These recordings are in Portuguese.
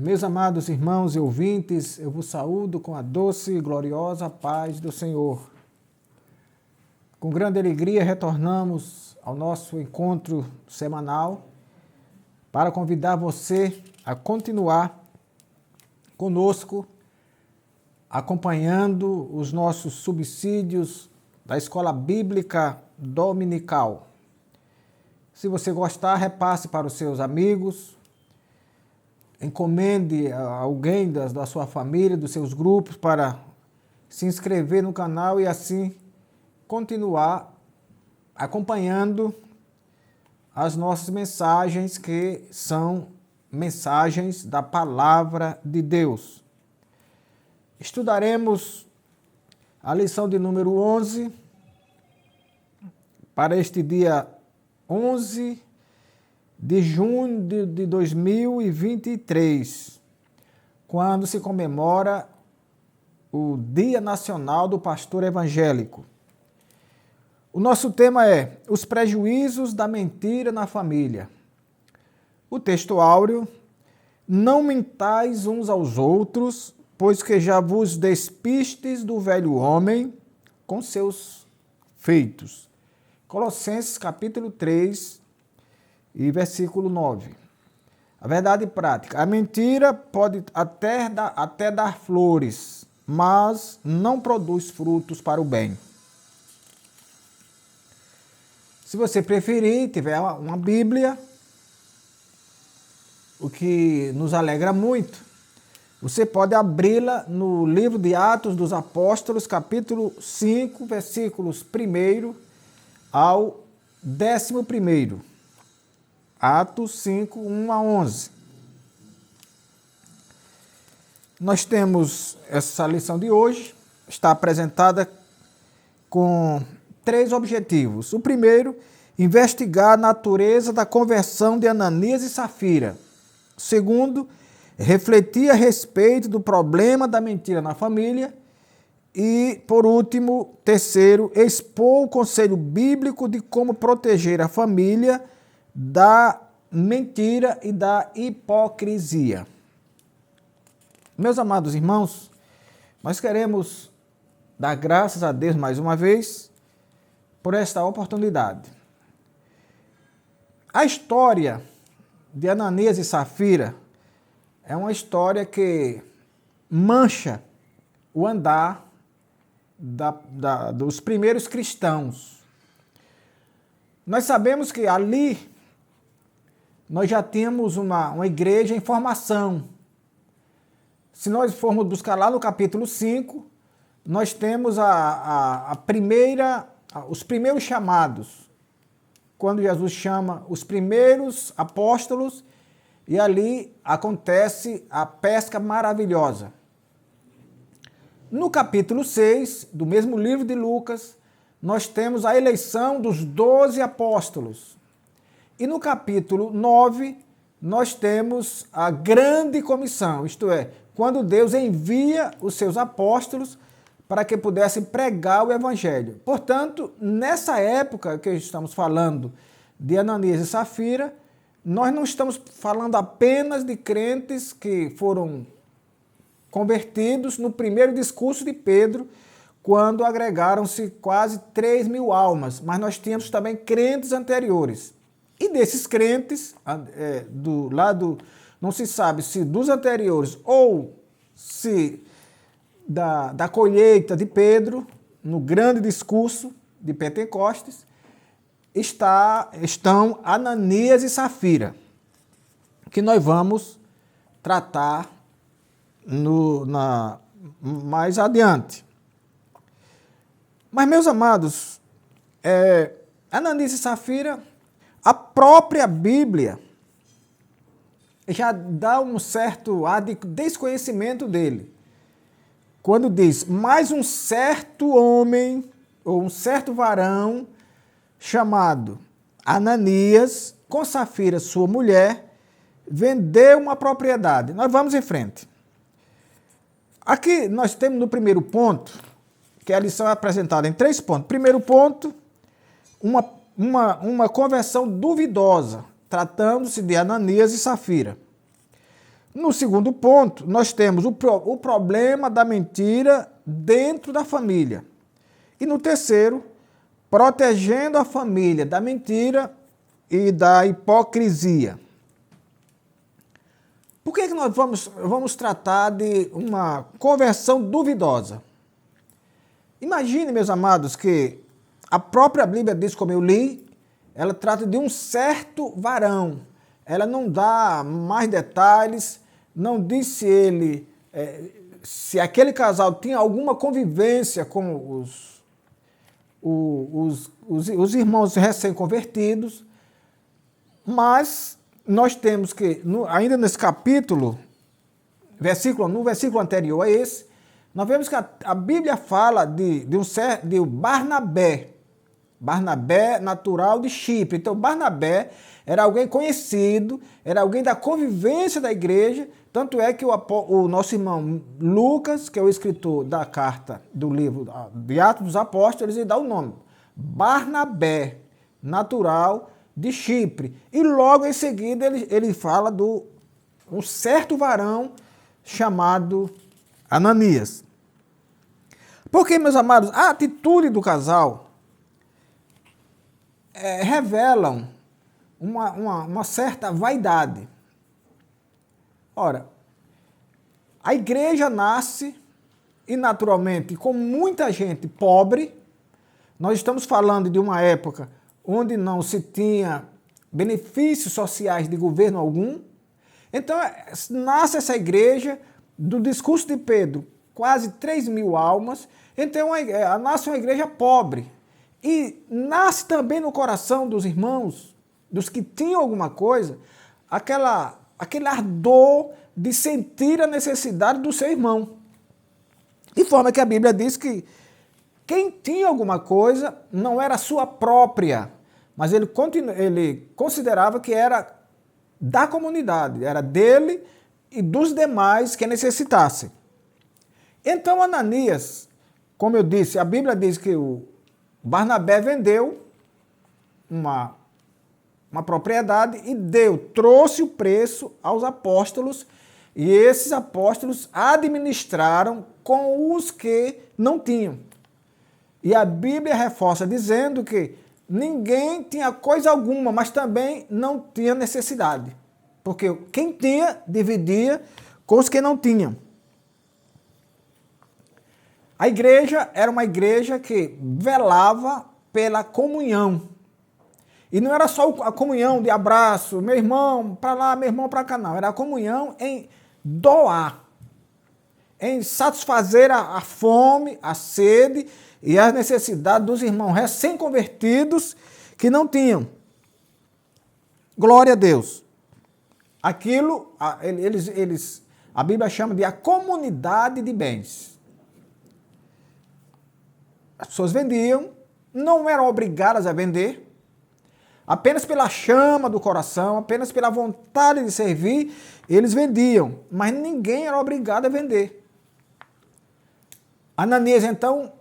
Meus amados irmãos e ouvintes, eu vos saúdo com a doce e gloriosa paz do Senhor. Com grande alegria retornamos ao nosso encontro semanal para convidar você a continuar conosco, acompanhando os nossos subsídios da Escola Bíblica Dominical. Se você gostar, repasse para os seus amigos, encomende a alguém da sua família, dos seus grupos, para se inscrever no canal e assim continuar acompanhando as nossas mensagens, que são mensagens da Palavra de Deus. Estudaremos a lição de número 11 para este dia 11 de junho de 2023, quando se comemora o Dia Nacional do Pastor Evangélico. O nosso tema é os prejuízos da mentira na família. O texto áureo: não mentais uns aos outros, pois que já vos despistes do velho homem com seus feitos. Colossenses capítulo 3 e versículo 9. A verdade prática: a mentira pode até dar flores, mas não produz frutos para o bem. Se você preferir, tiver uma Bíblia, o que nos alegra muito, você pode abri-la no livro de Atos dos Apóstolos, capítulo 5, versículos 1 ao 11. Atos 5, 1 a 11. Nós temos essa lição de hoje, está apresentada com 3 objetivos. O primeiro, investigar a natureza da conversão de Ananias e Safira. O segundo, refletir a respeito do problema da mentira na família. E, por último, terceiro, expor o conselho bíblico de como proteger a família da mentira e da hipocrisia. Meus amados irmãos, nós queremos dar graças a Deus mais uma vez por esta oportunidade. A história de Ananias e Safira é uma história que mancha o andar dos primeiros cristãos. Nós sabemos que ali nós já temos uma igreja em formação. Se nós formos buscar lá no capítulo 5, nós temos os primeiros chamados, quando Jesus chama os primeiros apóstolos, e ali acontece a pesca maravilhosa. No capítulo 6, do mesmo livro de Lucas, nós temos a eleição dos 12 apóstolos. E no capítulo 9, nós temos a grande comissão, isto é, quando Deus envia os seus apóstolos para que pudessem pregar o evangelho. Portanto, nessa época que estamos falando de Ananias e Safira, nós não estamos falando apenas de crentes que foram convertidos no primeiro discurso de Pedro, quando agregaram-se quase 3.000 almas, mas nós tínhamos também crentes anteriores. E desses crentes, não se sabe se dos anteriores ou se da colheita de Pedro, no grande discurso de Pentecostes, estão Ananias e Safira, que nós vamos tratar mais adiante. Mas, meus amados, Ananias e Safira, a própria Bíblia já dá um certo ar de desconhecimento dele. Quando diz, mas um certo homem, ou um certo varão, chamado Ananias, com Safira, sua mulher, vendeu uma propriedade. Nós vamos em frente. Aqui nós temos no primeiro ponto, que a lição é apresentada em 3 pontos. Primeiro ponto, uma conversão duvidosa, tratando-se de Ananias e Safira. No segundo ponto, nós temos o problema da mentira dentro da família. E no terceiro, protegendo a família da mentira e da hipocrisia. Por que nós vamos tratar de uma conversão duvidosa? Imagine, meus amados, que a própria Bíblia diz, como eu li, ela trata de um certo varão. Ela não dá mais detalhes, não diz se aquele casal tinha alguma convivência com os irmãos recém-convertidos, mas nós temos que, ainda nesse capítulo, no versículo anterior a esse, nós vemos que a Bíblia fala de Barnabé, natural de Chipre. Então, Barnabé era alguém conhecido, era alguém da convivência da igreja, tanto é que o nosso irmão Lucas, que é o escritor da carta do livro de Atos dos Apóstolos, ele dá o nome, Barnabé, natural de Chipre. E logo em seguida ele fala um certo varão chamado Ananias. Porque, meus amados, a atitude do casal revelam uma certa vaidade. Ora, a igreja nasce e naturalmente com muita gente pobre. Nós estamos falando de uma época onde não se tinha benefícios sociais de governo algum. Então, nasce essa igreja, do discurso de Pedro, quase 3.000 almas. Então, nasce uma igreja pobre. E nasce também no coração dos irmãos, dos que tinham alguma coisa, aquele ardor de sentir a necessidade do seu irmão. De forma que a Bíblia diz que quem tinha alguma coisa não era sua própria, mas ele considerava que era da comunidade, era dele e dos demais que necessitassem. Então Ananias, como eu disse, a Bíblia diz que o Barnabé vendeu uma propriedade e trouxe o preço aos apóstolos, e esses apóstolos administraram com os que não tinham. E a Bíblia reforça dizendo que ninguém tinha coisa alguma, mas também não tinha necessidade. Porque quem tinha, dividia com os que não tinham. A igreja era uma igreja que velava pela comunhão. E não era só a comunhão de abraço, meu irmão para lá, meu irmão para cá, não. Era a comunhão em doar, em satisfazer a fome, a sede e as necessidades dos irmãos recém-convertidos que não tinham. Glória a Deus. Aquilo, a Bíblia chama de a comunidade de bens. As pessoas vendiam, não eram obrigadas a vender, apenas pela chama do coração, apenas pela vontade de servir, eles vendiam, mas ninguém era obrigado a vender. Ananias, então,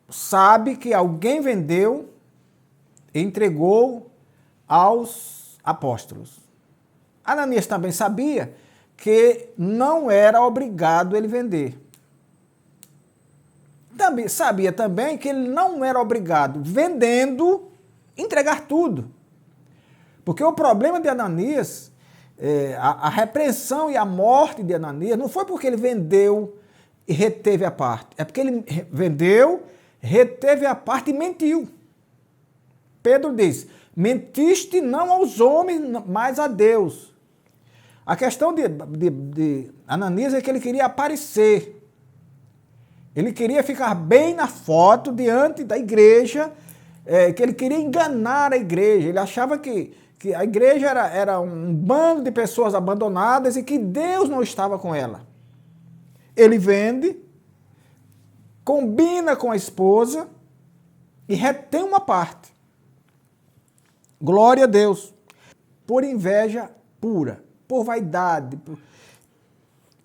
sabe que alguém vendeu e entregou aos apóstolos. Ananias também sabia que não era obrigado ele vender. Sabia também que ele não era obrigado, vendendo, entregar tudo. Porque o problema de Ananias, a repreensão e a morte de Ananias, não foi porque ele vendeu e reteve a parte. É porque ele vendeu, reteve a parte e mentiu. Pedro diz, mentiste não aos homens, mas a Deus. A questão de Ananias é que ele queria aparecer. Ele queria ficar bem na foto diante da igreja, que ele queria enganar a igreja. Ele achava que a igreja era um bando de pessoas abandonadas e que Deus não estava com ela. Ele vende, combina com a esposa e retém uma parte. Glória a Deus. Por inveja pura, por vaidade.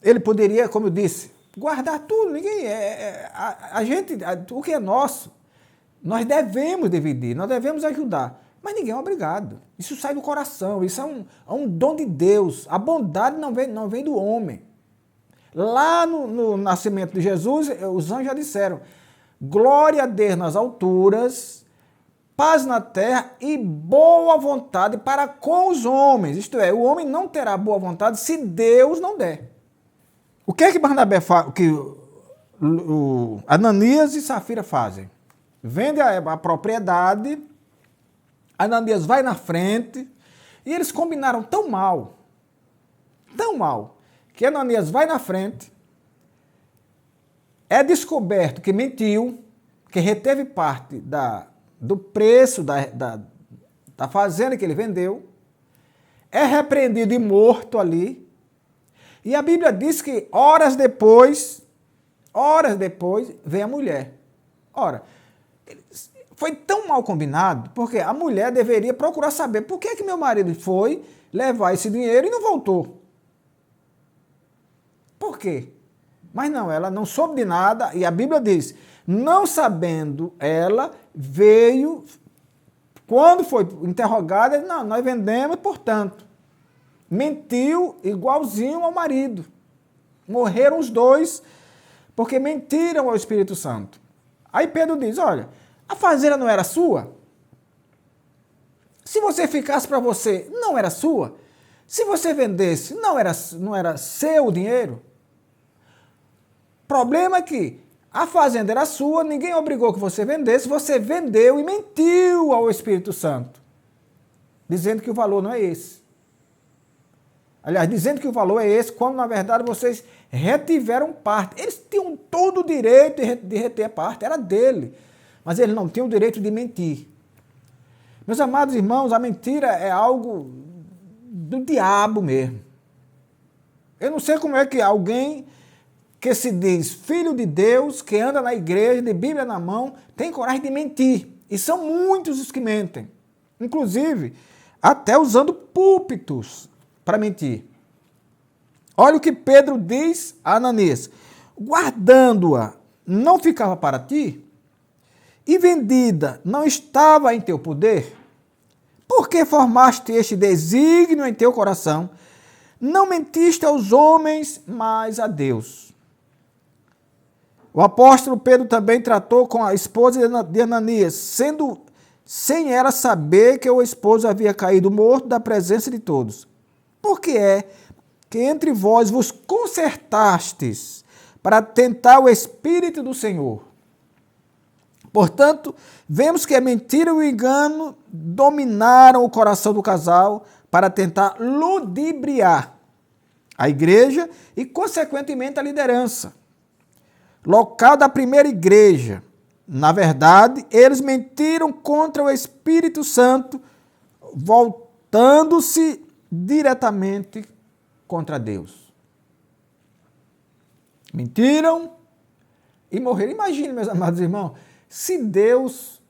Ele poderia, como eu disse, guardar tudo. Ninguém a gente, o que é nosso, nós devemos dividir, nós devemos ajudar. Mas ninguém é obrigado. Isso sai do coração, isso é um dom de Deus. A bondade não vem do homem. Lá no nascimento de Jesus, os anjos já disseram: glória a Deus nas alturas, paz na terra e boa vontade para com os homens. Isto é, o homem não terá boa vontade se Deus não der. O que é que Barnabé faz, que Ananias e Safira fazem? Vende a propriedade, Ananias vai na frente, e eles combinaram tão mal, que Ananias vai na frente, é descoberto que mentiu, que reteve parte do preço da fazenda que ele vendeu, é repreendido e morto ali, e a Bíblia diz que horas depois, vem a mulher. Ora, foi tão mal combinado, porque a mulher deveria procurar saber por que meu marido foi levar esse dinheiro e não voltou. Por quê? Mas não, ela não soube de nada, e a Bíblia diz, não sabendo ela, veio, quando foi interrogada, não, nós vendemos, portanto. Mentiu igualzinho ao marido. Morreram os dois, porque mentiram ao Espírito Santo. Aí Pedro diz, olha, a fazenda não era sua? Se você ficasse para você, não era sua? Se você vendesse, não era seu o dinheiro? O problema é que a fazenda era sua, ninguém obrigou que você vendesse, você vendeu e mentiu ao Espírito Santo, dizendo que o valor não é esse. Aliás, dizendo que o valor é esse, quando na verdade vocês retiveram parte. Eles tinham todo o direito de reter parte, era dele. Mas eles não tinham o direito de mentir. Meus amados irmãos, a mentira é algo do diabo mesmo. Eu não sei como é que alguém que se diz filho de Deus, que anda na igreja, de Bíblia na mão, tem coragem de mentir. E são muitos os que mentem. Inclusive, até usando púlpitos para mentir. Olha o que Pedro diz a Ananias: guardando-a não ficava para ti? E vendida não estava em teu poder? Por que formaste este desígnio em teu coração? Não mentiste aos homens, mas a Deus. O apóstolo Pedro também tratou com a esposa de Ananias, sendo sem ela saber que o esposo havia caído morto da presença de todos. Por que é que entre vós vos consertastes para tentar o Espírito do Senhor? Portanto, vemos que a mentira e o engano dominaram o coração do casal para tentar ludibriar a igreja e, consequentemente, a liderança. Local da primeira igreja. Na verdade, eles mentiram contra o Espírito Santo, voltando-se diretamente contra Deus. Mentiram e morreram. Imagine, meus amados irmãos, se Deus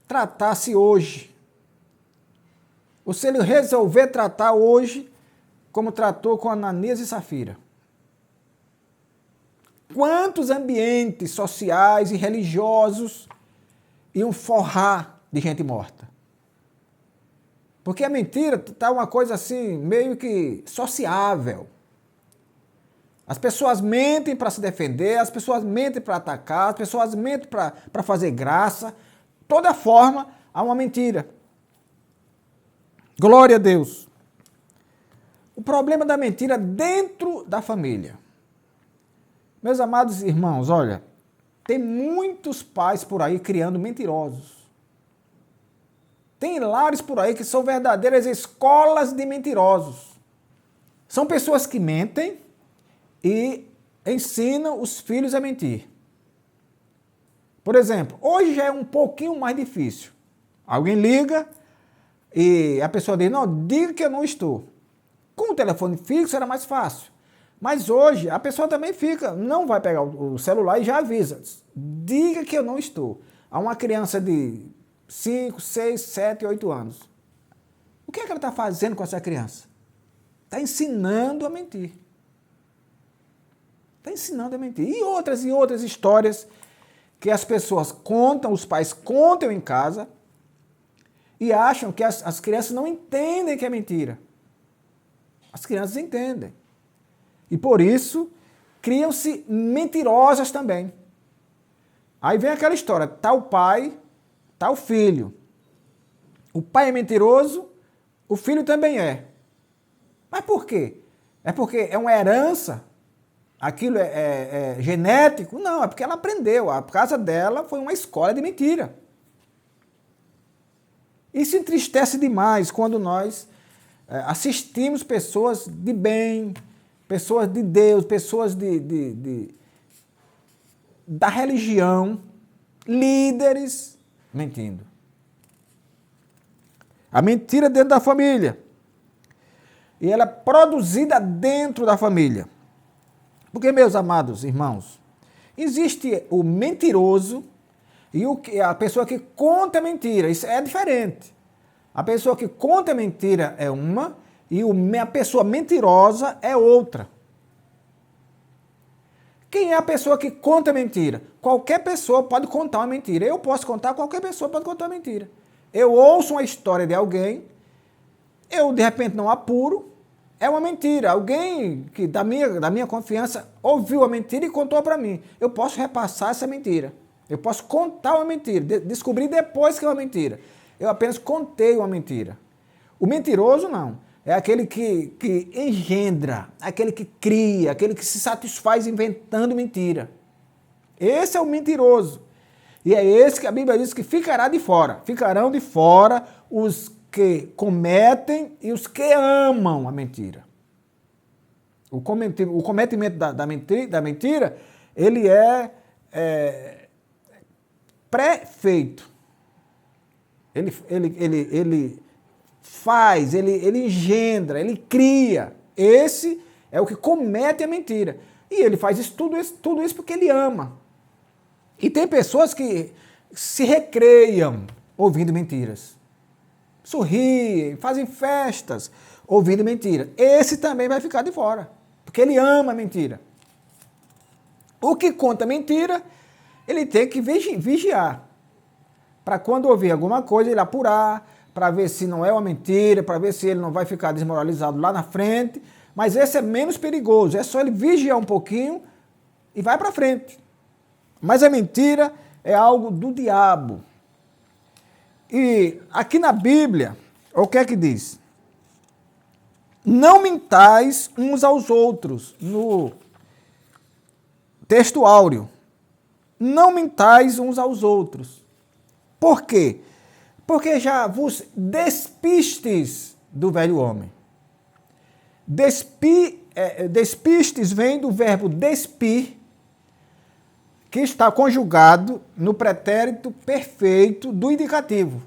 tratasse hoje, ou se ele resolver tratar hoje, como tratou com Ananias e Safira. Quantos ambientes sociais e religiosos iam forrar de gente morta? Porque a mentira está uma coisa assim, meio que sociável. As pessoas mentem para se defender, as pessoas mentem para atacar, as pessoas mentem para fazer graça. Toda forma há uma mentira. Glória a Deus. O problema da mentira dentro da família. Meus amados irmãos, olha, tem muitos pais por aí criando mentirosos. Tem lares por aí que são verdadeiras escolas de mentirosos. São pessoas que mentem e ensinam os filhos a mentir. Por exemplo, hoje já é um pouquinho mais difícil. Alguém liga e a pessoa diz, não, diga que eu não estou. Com o telefone fixo era mais fácil. Mas hoje a pessoa também fica, não vai pegar o celular e já avisa. Diga que eu não estou. Há uma criança de 5, 6, 7, 8 anos. O que é que ela está fazendo com essa criança? Está ensinando a mentir. Está ensinando a mentir. E outras histórias que as pessoas contam, os pais contam em casa, e acham que as crianças não entendem que é mentira. As crianças entendem. E por isso, criam-se mentirosas também. Aí vem aquela história, tal pai, tal filho. O pai é mentiroso, o filho também é. Mas por quê? É porque é uma herança? Aquilo é genético? Não, é porque ela aprendeu. A casa dela foi uma escola de mentira. Isso entristece demais quando nós assistimos pessoas de bem, pessoas de Deus, pessoas da religião, líderes, mentindo. A mentira dentro da família. E ela é produzida dentro da família. Porque, meus amados irmãos, existe o mentiroso e a pessoa que conta mentira. Isso é diferente. A pessoa que conta mentira é uma e a pessoa mentirosa é outra. Quem é a pessoa que conta mentira? Qualquer pessoa pode contar uma mentira. Eu posso contar, qualquer pessoa pode contar uma mentira. Eu ouço uma história de alguém, eu de repente não apuro, é uma mentira. Alguém que da minha confiança ouviu a mentira e contou para mim. Eu posso repassar essa mentira. Eu posso contar uma mentira, descobrir depois que é uma mentira. Eu apenas contei uma mentira. O mentiroso não. É aquele que engendra, aquele que cria, aquele que se satisfaz inventando mentira. Esse é o mentiroso. E é esse que a Bíblia diz que ficará de fora. Ficarão de fora os que cometem e os que amam a mentira. O cometimento da mentira, ele é pré-feito. Ele faz, ele engendra, ele cria. Esse é o que comete a mentira. E ele faz tudo isso porque ele ama. E tem pessoas que se recreiam ouvindo mentiras. Sorriem, fazem festas ouvindo mentira. Esse também vai ficar de fora, porque ele ama a mentira. O que conta mentira, ele tem que vigiar. Para quando ouvir alguma coisa, ele apurar, para ver se não é uma mentira, para ver se ele não vai ficar desmoralizado lá na frente. Mas esse é menos perigoso, é só ele vigiar um pouquinho e vai para frente. Mas a mentira é algo do diabo. E aqui na Bíblia, o que é que diz? Não mintais uns aos outros, no texto áureo. Não mintais uns aos outros. Por quê? Porque já vos despistes do velho homem. Despistes vem do verbo despir, que está conjugado no pretérito perfeito do indicativo.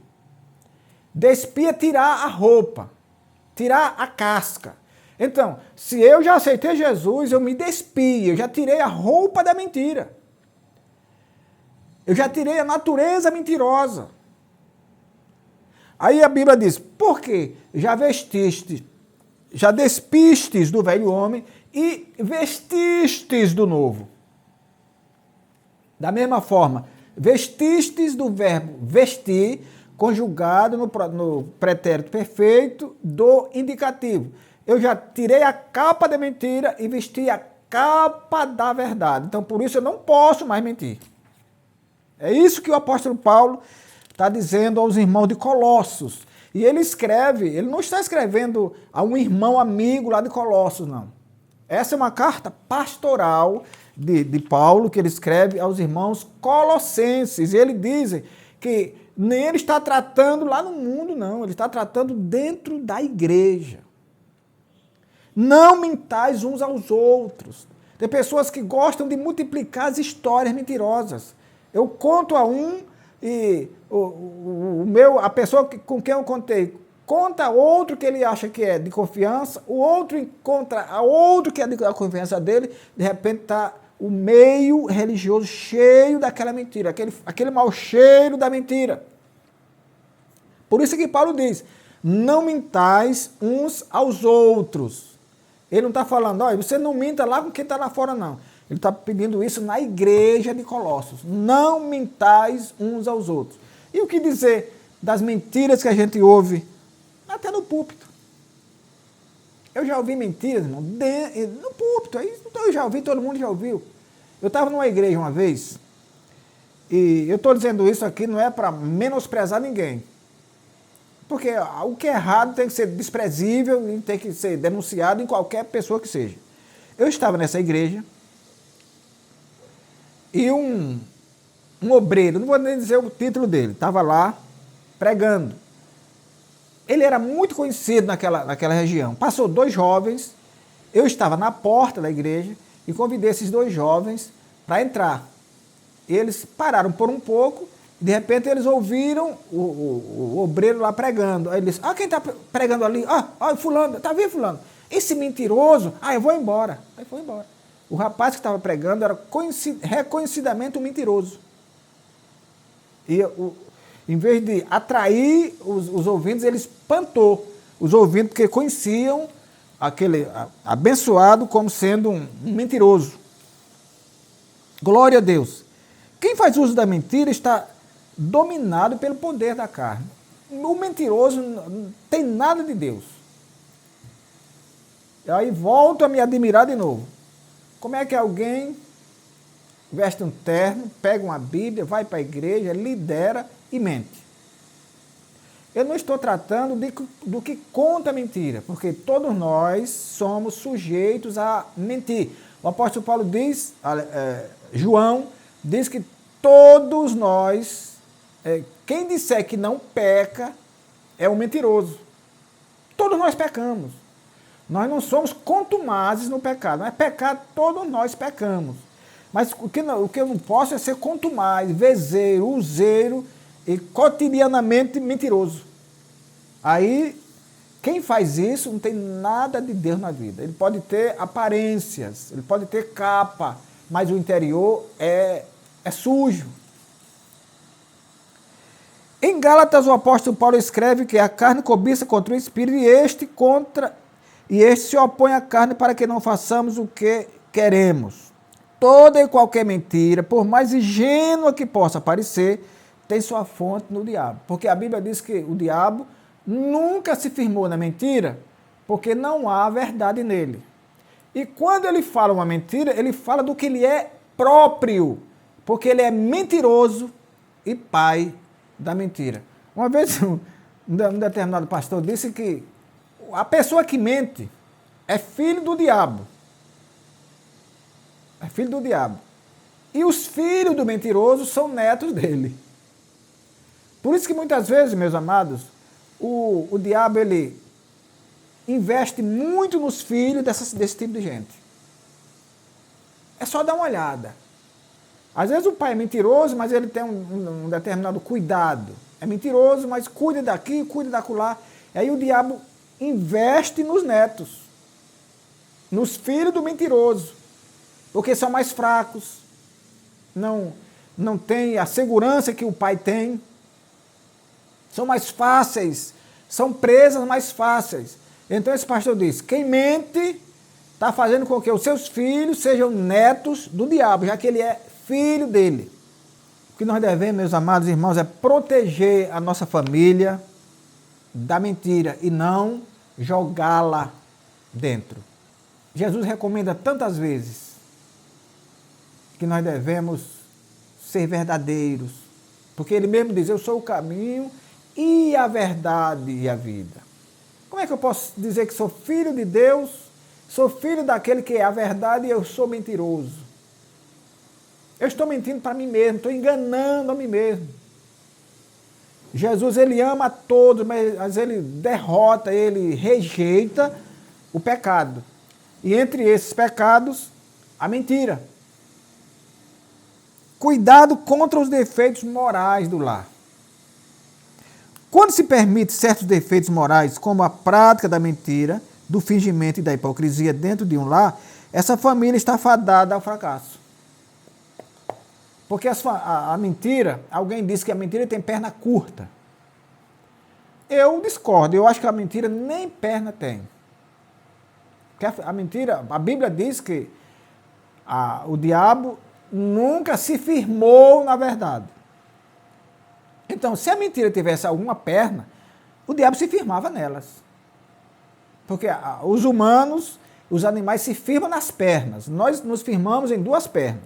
Despir é tirar a roupa, tirar a casca. Então, se eu já aceitei Jesus, eu me despi, eu já tirei a roupa da mentira. Eu já tirei a natureza mentirosa. Aí a Bíblia diz, por quê? Já despistes do velho homem e vestistes do novo. Da mesma forma, vestistes do verbo vestir, conjugado no pretérito perfeito do indicativo. Eu já tirei a capa da mentira e vesti a capa da verdade. Então, por isso, eu não posso mais mentir. É isso que o apóstolo Paulo está dizendo aos irmãos de Colossos. E ele não está escrevendo a um irmão amigo lá de Colossos, não. Essa é uma carta pastoral de Paulo, que ele escreve aos irmãos colossenses. E ele diz que nem ele está tratando lá no mundo, não. Ele está tratando dentro da igreja. Não mintais uns aos outros. Tem pessoas que gostam de multiplicar as histórias mentirosas. Eu conto a um e a pessoa com quem eu contei conta a outro que ele acha que é de confiança, o outro encontra a outro que é da confiança dele, de repente está o meio religioso cheio daquela mentira, aquele mau cheiro da mentira. Por isso que Paulo diz, não mintais uns aos outros. Ele não está falando, olha, você não minta lá com quem está lá fora, não. Ele está pedindo isso na igreja de Colossos. Não mintais uns aos outros. E o que dizer das mentiras que a gente ouve, até no púlpito. Eu já ouvi mentiras, irmão, no púlpito. Então eu já ouvi, todo mundo já ouviu. Eu estava numa igreja uma vez, e eu estou dizendo isso aqui não é para menosprezar ninguém. Porque o que é errado tem que ser desprezível e tem que ser denunciado em qualquer pessoa que seja. Eu estava nessa igreja e um obreiro, não vou nem dizer o título dele, estava lá pregando. Ele era muito conhecido naquela região. Passou 2 jovens, eu estava na porta da igreja e convidei esses 2 jovens para entrar. Eles pararam por um pouco, de repente eles ouviram o obreiro lá pregando. Aí eles, quem está pregando ali? Fulano, está vendo fulano? Esse mentiroso, eu vou embora. Aí foi embora. O rapaz que estava pregando era reconhecidamente um mentiroso. E em vez de atrair os ouvintes, ele espantou os ouvintes, porque conheciam aquele abençoado como sendo um mentiroso. Glória a Deus. Quem faz uso da mentira está dominado pelo poder da carne. O mentiroso não tem nada de Deus. E aí volto a me admirar de novo. Como é que alguém veste um terno, pega uma Bíblia, vai para a igreja, lidera e mente? Eu não estou tratando do que conta a mentira, porque todos nós somos sujeitos a mentir. O apóstolo Paulo diz, João, diz que todos nós, quem disser que não peca, é um mentiroso. Todos nós pecamos. Nós não somos contumazes no pecado. Mas pecado, todos nós pecamos. Mas o que eu não posso é ser contumaz, vezeiro, useiro e cotidianamente mentiroso. Aí, quem faz isso não tem nada de Deus na vida. Ele pode ter aparências, ele pode ter capa, mas o interior é sujo. Em Gálatas, o apóstolo Paulo escreve que a carne cobiça contra o espírito e este se opõe à carne para que não façamos o que queremos. Toda e qualquer mentira, por mais ingênua que possa parecer, tem sua fonte no diabo. Porque a Bíblia diz que o diabo nunca se firmou na mentira, porque não há verdade nele. E quando ele fala uma mentira, ele fala do que lhe é próprio, porque ele é mentiroso e pai da mentira. Uma vez um determinado pastor disse que a pessoa que mente é filho do diabo. É filho do diabo. E os filhos do mentiroso são netos dele. Por isso que muitas vezes, meus amados, o diabo ele investe muito nos filhos desse tipo de gente. É só dar uma olhada. Às vezes o pai é mentiroso, mas ele tem um determinado cuidado. É mentiroso, mas cuida daqui, cuida dacolá. E aí o diabo investe nos netos, nos filhos do mentiroso, porque são mais fracos, não têm a segurança que o pai tem, são mais fáceis, são presas mais fáceis. Então esse pastor diz, quem mente está fazendo com que os seus filhos sejam netos do diabo, já que ele é filho dele. O que nós devemos, meus amados irmãos, é proteger a nossa família da mentira e não jogá-la dentro. Jesus recomenda tantas vezes que nós devemos ser verdadeiros, porque ele mesmo diz, eu sou o caminho e a verdade e a vida. Como é que eu posso dizer que sou filho de Deus, sou filho daquele que é a verdade e eu sou mentiroso? Eu estou mentindo para mim mesmo, estou enganando a mim mesmo. Jesus, ele ama a todos, mas ele derrota, ele rejeita o pecado. E entre esses pecados, a mentira. Cuidado contra os defeitos morais do lar. Quando se permite certos defeitos morais, como a prática da mentira, do fingimento e da hipocrisia dentro de um lar, essa família está fadada ao fracasso. Porque a mentira, alguém disse que a mentira tem perna curta. Eu discordo, eu acho que a mentira nem perna tem. Porque a mentira, a Bíblia diz que o diabo nunca se firmou na verdade. Então, se a mentira tivesse alguma perna, o diabo se firmava nelas. Porque os humanos, os animais se firmam nas pernas. Nós nos firmamos em duas pernas.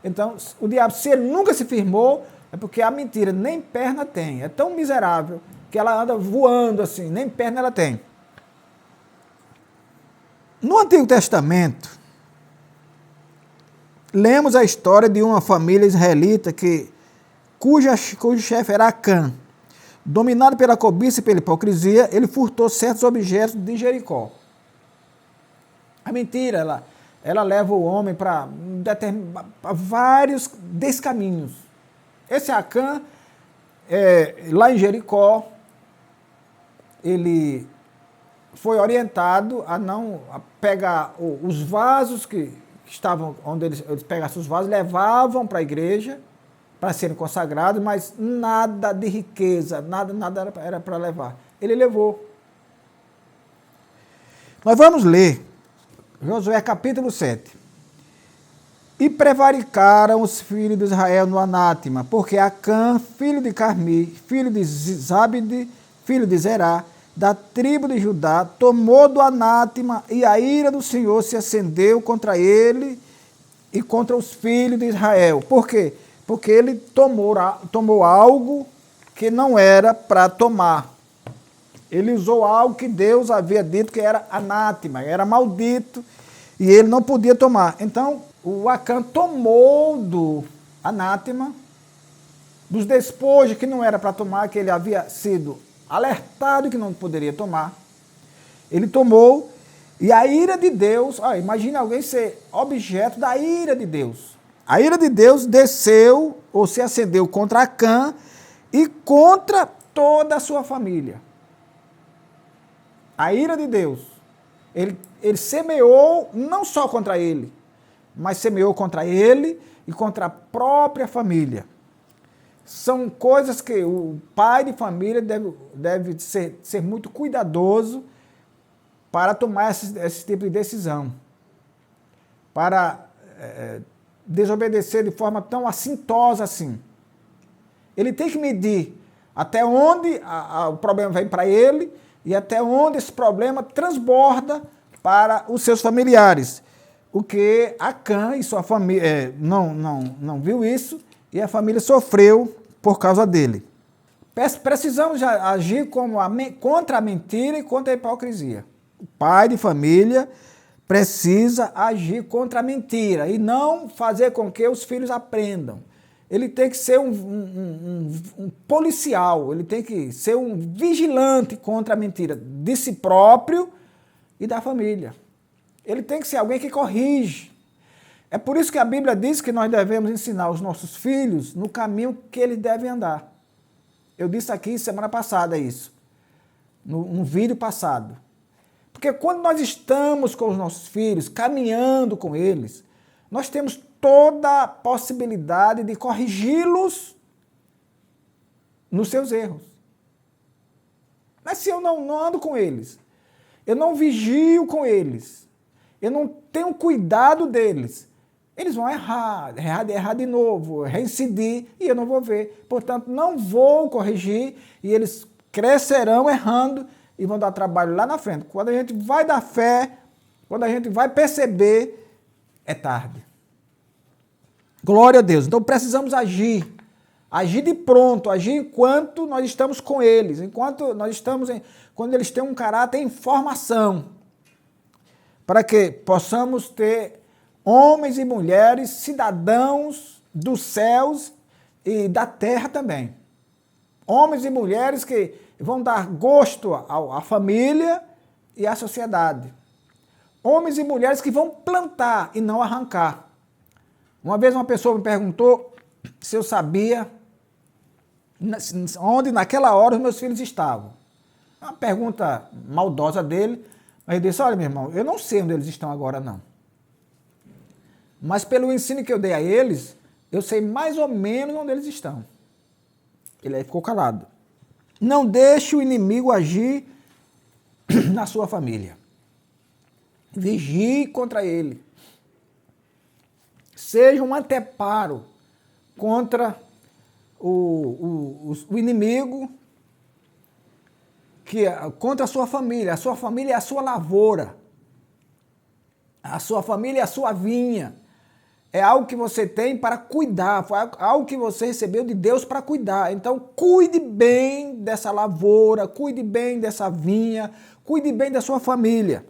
Então, o diabo, se ele nunca se firmou, é porque a mentira nem perna tem. É tão miserável que ela anda voando assim, nem perna ela tem. No Antigo Testamento, lemos a história de uma família israelita cujo chefe era Acã. Dominado pela cobiça e pela hipocrisia, ele furtou certos objetos de Jericó. A mentira, ela leva o homem para vários descaminhos. Esse Acã, lá em Jericó, ele foi orientado a pegar os vasos que estavam, onde eles pegassem os vasos, levavam para a igreja, para serem consagrados, mas nada de riqueza, nada era para levar. Ele levou. Nós vamos ler Josué capítulo 7. E prevaricaram os filhos de Israel no anátema, porque Acã, filho de Carmi, filho de Zabde, filho de Zerá, da tribo de Judá, tomou do anátema, e a ira do Senhor se acendeu contra ele e contra os filhos de Israel. Por quê? Porque ele tomou algo que não era para tomar. Ele usou algo que Deus havia dito que era anátema, era maldito, e ele não podia tomar. Então, o Acã tomou do anátema, dos despojos que não era para tomar, que ele havia sido alertado que não poderia tomar. Ele tomou, e a ira de Deus, imagina alguém ser objeto da ira de Deus. A ira de Deus desceu, ou se acendeu contra Acã e contra toda a sua família. A ira de Deus. Ele semeou não só contra ele, mas semeou contra ele e contra a própria família. São coisas que o pai de família deve ser muito cuidadoso para tomar esse tipo de decisão. Para desobedecer de forma tão assintosa assim. Ele tem que medir até onde o problema vem para ele e até onde esse problema transborda para os seus familiares. O que Acã e sua família não viu isso e a família sofreu por causa dele. Precisamos agir contra a mentira e contra a hipocrisia. O pai de família precisa agir contra a mentira e não fazer com que os filhos aprendam. Ele tem que ser um policial, ele tem que ser um vigilante contra a mentira de si próprio e da família. Ele tem que ser alguém que corrige. É por isso que a Bíblia diz que nós devemos ensinar os nossos filhos no caminho que eles devem andar. Eu disse aqui semana passada isso, num vídeo passado. Porque quando nós estamos com os nossos filhos, caminhando com eles, nós temos toda a possibilidade de corrigi-los nos seus erros. Mas se eu não ando com eles, eu não vigio com eles, eu não tenho cuidado deles, eles vão errar de novo, reincidir, e eu não vou ver. Portanto, não vou corrigir, e eles crescerão errando, e vão dar trabalho lá na frente. Quando a gente vai dar fé, quando a gente vai perceber, é tarde. Glória a Deus. Então precisamos agir. Agir de pronto, agir enquanto nós estamos com eles, quando eles têm um caráter em formação. Para que possamos ter homens e mulheres, cidadãos dos céus e da terra também. Homens e mulheres que vão dar gosto à família e à sociedade. Homens e mulheres que vão plantar e não arrancar. Uma vez uma pessoa me perguntou se eu sabia onde naquela hora os meus filhos estavam. Uma pergunta maldosa dele, mas ele disse, olha meu irmão, eu não sei onde eles estão agora não. Mas pelo ensino que eu dei a eles, eu sei mais ou menos onde eles estão. Ele aí ficou calado. Não deixe o inimigo agir na sua família. Vigie contra ele. Seja um anteparo contra o inimigo contra a sua família. A sua família é a sua lavoura. A sua família é a sua vinha. É algo que você tem para cuidar, foi algo que você recebeu de Deus para cuidar. Então, cuide bem dessa lavoura, cuide bem dessa vinha, cuide bem da sua família.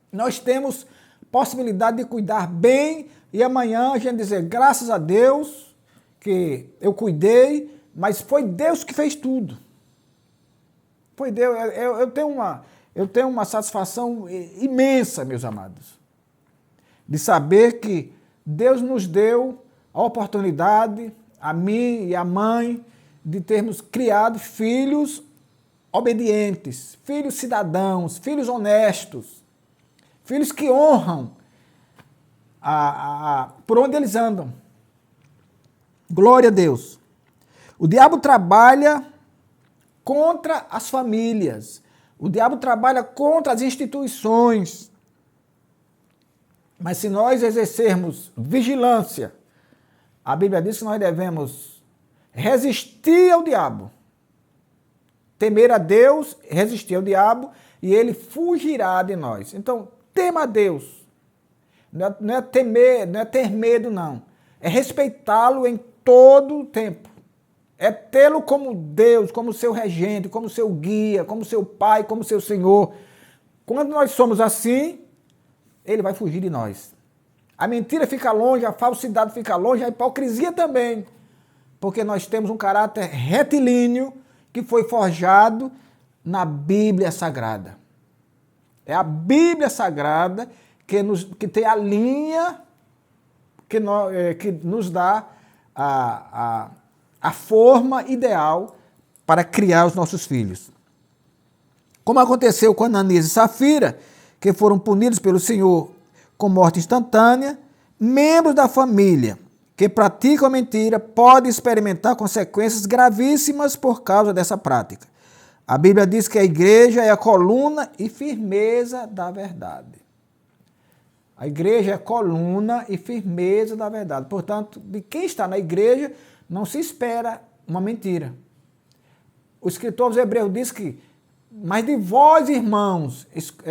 Nós temos possibilidade de cuidar bem e amanhã a gente dizer, graças a Deus que eu cuidei, mas foi Deus que fez tudo. Foi Deus. Eu tenho uma satisfação imensa, meus amados, de saber que Deus nos deu a oportunidade, a mim e a mãe, de termos criado filhos obedientes, filhos cidadãos, filhos honestos, filhos que honram por onde eles andam. Glória a Deus. O diabo trabalha contra as famílias, o diabo trabalha contra as instituições. Mas se nós exercermos vigilância, a Bíblia diz que nós devemos resistir ao diabo, temer a Deus, resistir ao diabo, e ele fugirá de nós. Então, tema a Deus. Não é temer, não é ter medo, não. É respeitá-lo em todo o tempo. É tê-lo como Deus, como seu regente, como seu guia, como seu pai, como seu Senhor. Quando nós somos assim, ele vai fugir de nós. A mentira fica longe, a falsidade fica longe, a hipocrisia também. Porque nós temos um caráter retilíneo que foi forjado na Bíblia Sagrada. É a Bíblia Sagrada que tem a linha que nos dá a forma ideal para criar os nossos filhos. Como aconteceu com Ananias e Safira, que foram punidos pelo Senhor com morte instantânea, membros da família que praticam a mentira podem experimentar consequências gravíssimas por causa dessa prática. A Bíblia diz que a igreja é a coluna e firmeza da verdade. A igreja é a coluna e firmeza da verdade. Portanto, de quem está na igreja, não se espera uma mentira. O escritor aos Hebreus diz que, mas de vós, irmãos,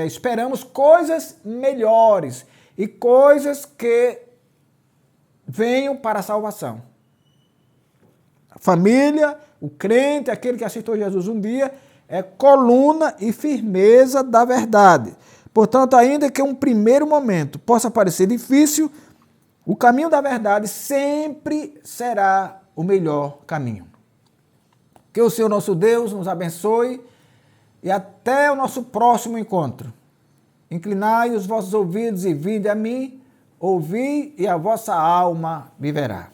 esperamos coisas melhores e coisas que venham para a salvação. A família, o crente, aquele que aceitou Jesus um dia, é coluna e firmeza da verdade. Portanto, ainda que um primeiro momento possa parecer difícil, o caminho da verdade sempre será o melhor caminho. Que o Senhor nosso Deus nos abençoe e até o nosso próximo encontro. Inclinai os vossos ouvidos e vinde a mim, ouvi e a vossa alma viverá.